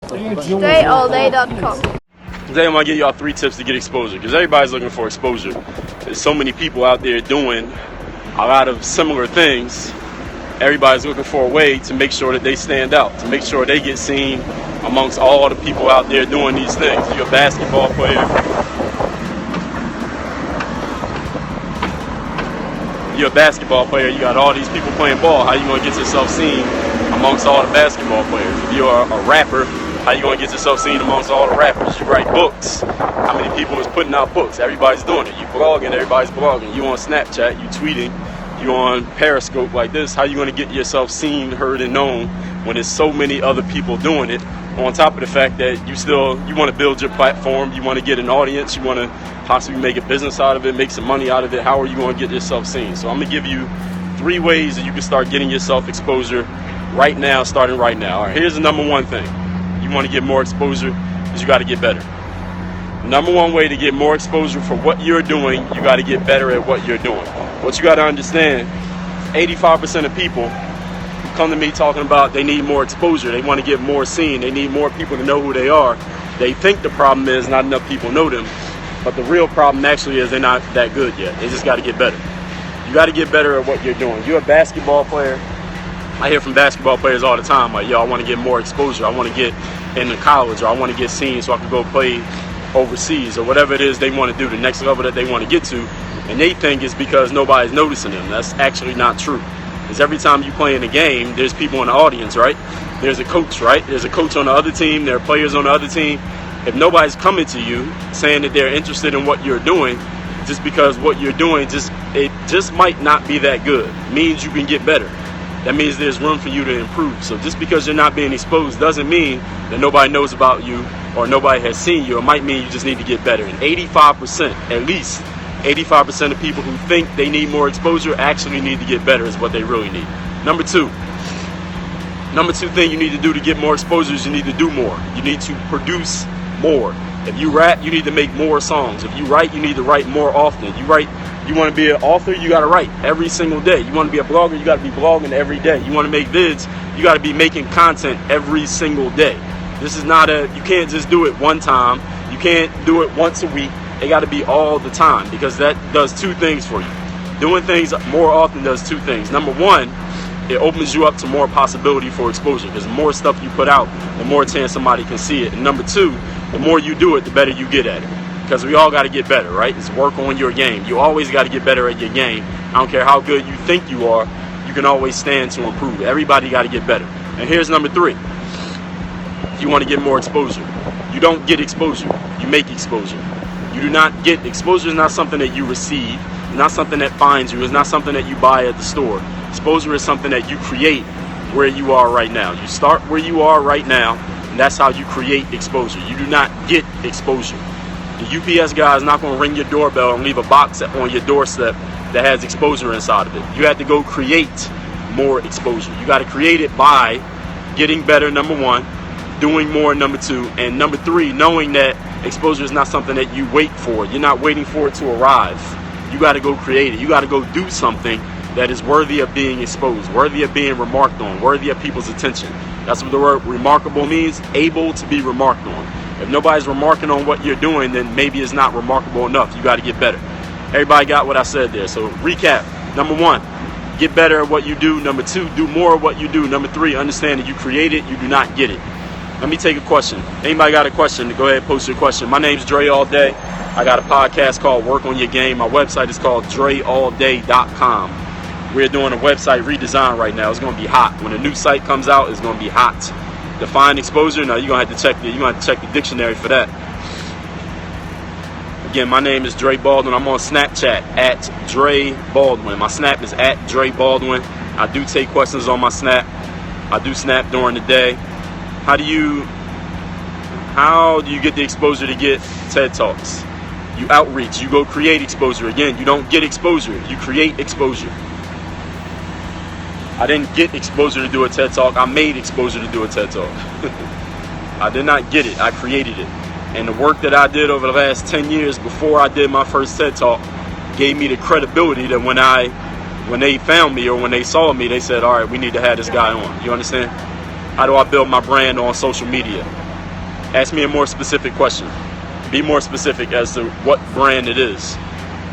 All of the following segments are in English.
DreAllDay.com. Today I'm going to give y'all 3 tips to get exposure, because everybody's looking for exposure. There's so many people out there doing a lot of similar things. Everybody's looking for a way to make sure that they stand out, to make sure they get seen amongst all the people out there doing these things. You're a basketball player. You got all these people playing ball. How you going to get yourself seen amongst all the basketball players? If you're a rapper, how you going to get yourself seen amongst all the rappers? You write books. How many people is putting out books? Everybody's doing it. You blogging, everybody's blogging. You on Snapchat, you tweeting, you on Periscope like this. How you going to get yourself seen, heard, and known when there's so many other people doing it? On top of the fact that you want to build your platform, you want to get an audience, you want to possibly make a business out of it, make some money out of it. How are you going to get yourself seen? So I'm going to give you 3 ways that you can start getting yourself exposure right now, starting right now. All right, here's the number 1 thing. You want to get more exposure is you got to get better. Number 1 way to get more exposure for what you're doing, you got to get better at what you're doing. What you got to understand, 85% of people come to me talking about they need more exposure. They want to get more seen. They need more people to know who they are. They think the problem is not enough people know them, but the real problem actually is they're not that good yet. They just got to get better. You got to get better at what you're doing. You're a basketball player. I hear from basketball players all the time, like, yo, I want to get more exposure. I want to get into college, or I want to get seen so I can go play overseas, or whatever it is they want to do, the next level that they want to get to. And they think it's because nobody's noticing them. That's actually not true. Because every time you play in a game, there's people in the audience, right? There's a coach, right? There's a coach on the other team. There are players on the other team. If nobody's coming to you saying that they're interested in what you're doing, just because what you're doing it just might not be that good, means you can get better. That means there's room for you to improve. So just because you're not being exposed doesn't mean that nobody knows about you or nobody has seen you. It might mean you just need to get better. And 85%, at least 85% of people who think they need more exposure actually need to get better is what they really need. Number 2 thing you need to do to get more exposure is you need to do more. You need to produce more. If you rap, you need to make more songs. If you write, you need to write more often. You want to be an author, you got to write every single day. You want to be a blogger, you got to be blogging every day. You want to make vids, you got to be making content every single day. This is not you can't just do it one time. You can't do it once a week. It got to be all the time, because that does 2 things for you. Doing things more often does 2 things. Number 1, it opens you up to more possibility for exposure, because the more stuff you put out, the more chance somebody can see it. And number 2, the more you do it, the better you get at it. Because we all got to get better, right? It's work on your game. You always got to get better at your game. I don't care how good you think you are, you can always stand to improve. Everybody got to get better. And here's number 3. If you want to get more exposure, you don't get exposure, you make exposure. You do not get exposure. Is not something that you receive. It's not something that finds you. It's not something that you buy at the store. Exposure is something that you create where you are right now. You start where you are right now, and that's how you create exposure. You do not get exposure. The UPS guy is not going to ring your doorbell and leave a box on your doorstep that has exposure inside of it. You have to go create more exposure. You got to create it by getting better, number 1, doing more, number 2, and number 3, knowing that exposure is not something that you wait for. You're not waiting for it to arrive. You got to go create it. You got to go do something that is worthy of being exposed, worthy of being remarked on, worthy of people's attention. That's what the word remarkable means, able to be remarked on. If nobody's remarking on what you're doing, then maybe it's not remarkable enough. You got to get better. Everybody got what I said there. So recap. Number 1, get better at what you do. Number 2, do more of what you do. Number 3, understand that you create it, you do not get it. Let me take a question. Anybody got a question? Go ahead and post your question. My name's Dre All Day. I got a podcast called Work on Your Game. My website is called DreAllDay.com. We're doing a website redesign right now. It's going to be hot. When a new site comes out, it's going to be hot. Define exposure. Now you're going to have to check the dictionary for that. Again, my name is Dre Baldwin. I'm on Snapchat at Dre Baldwin. My Snap is at Dre Baldwin. I do take questions on my Snap. I do Snap during the day. How do you get the exposure to get TED Talks? You outreach. You go create exposure. Again, you don't get exposure. You create exposure. I didn't get exposure to do a TED Talk. I made exposure to do a TED Talk. I did not get it. I created it. And the work that I did over the last 10 years before I did my first TED Talk gave me the credibility that when they found me or when they saw me, they said, all right, we need to have this guy on. You understand? How do I build my brand on social media? Ask me a more specific question. Be more specific as to what brand it is.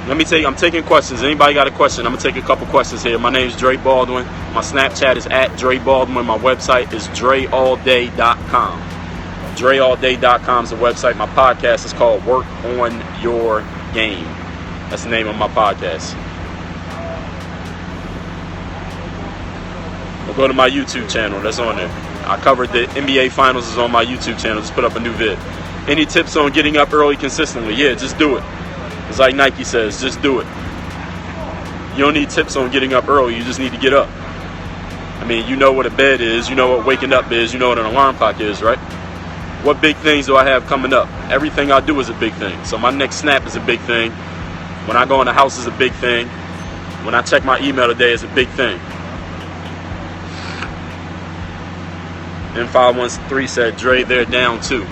I'm taking questions. Anybody got a question? I'm going to take a couple questions here. My name is Dre Baldwin. My Snapchat is at Dre Baldwin. My website is dreallday.com. Dreallday.com is the website. My podcast is called Work on Your Game. That's the name of my podcast. Or go to my YouTube channel. That's on there. I covered the NBA Finals is on my YouTube channel. Just put up a new vid. Any tips on getting up early consistently? Yeah, just do it. It's like Nike says, just do it. You don't need tips on getting up early. You just need to get up. I mean, you know what a bed is. You know what waking up is. You know what an alarm clock is, right? What big things do I have coming up? Everything I do is a big thing. So my next snap is a big thing. When I go in the house is a big thing. When I check my email today is a big thing. And 513 said, Dre, they're down too.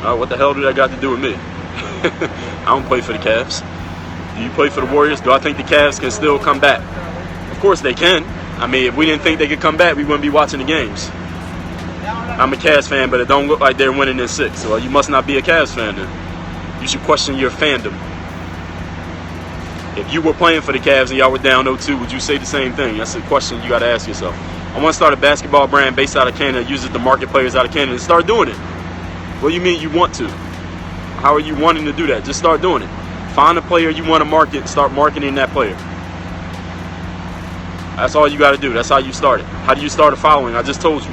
What the hell do that got to do with me? I don't play for the Cavs. Do you play for the Warriors? Do I think the Cavs can still come back? Of course they can. I mean, if we didn't think they could come back, we wouldn't be watching the games. I'm a Cavs fan, but it don't look like they're winning in 6. Well, you must not be a Cavs fan then. You should question your fandom. If you were playing for the Cavs and y'all were down 0-2, would you say the same thing? That's a question you got to ask yourself. I want to start a basketball brand based out of Canada, uses the market players out of Canada, and start doing it. What do you mean you want to? How are you wanting to do that? Just start doing it. Find a player you want to market and start marketing that player. That's all you got to do. That's how you start it. How do you start a following? I just told you.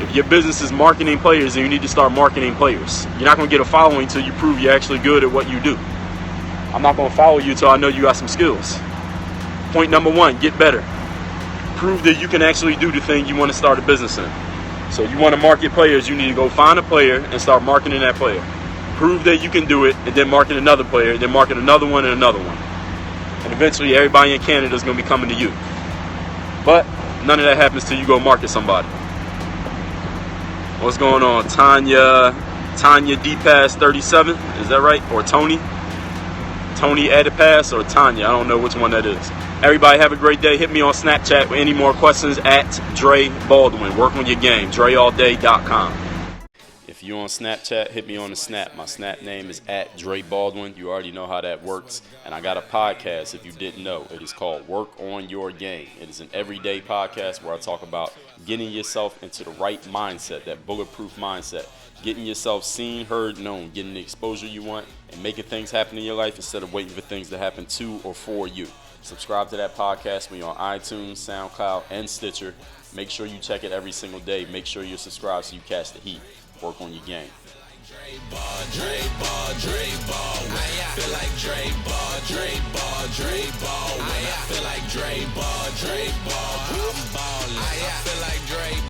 If your business is marketing players, then you need to start marketing players. You're not going to get a following until you prove you're actually good at what you do. I'm not going to follow you until I know you got some skills. Point number 1, get better. Prove that you can actually do the thing you want to start a business in. So you want to market players, you need to go find a player and start marketing that player. Prove that you can do it, and then market another player, then market another one and another one. And eventually everybody in Canada is going to be coming to you. But none of that happens till you go market somebody. What's going on? Tanya D-Pass 37, is that right? Or Tony Adipass or Tanya? I don't know which one that is. Everybody have a great day. Hit me on Snapchat with any more questions at Dre Baldwin. Work on your game. DreAllDay.com. If you're on Snapchat, hit me on the Snap. My Snap name is at Dre Baldwin. You already know how that works. And I got a podcast, if you didn't know. It is called Work on Your Game. It is an everyday podcast where I talk about getting yourself into the right mindset, that bulletproof mindset. Getting yourself seen, heard, known. Getting the exposure you want and making things happen in your life instead of waiting for things to happen to or for you. Subscribe to that podcast when you're on iTunes, SoundCloud, and Stitcher. Make sure you check it every single day. Make sure you're subscribed so you catch the heat. Work on your game. Dre Ball. I feel like Dre Ball. I feel like Dre Ball. I'm ballin'. I feel like Dre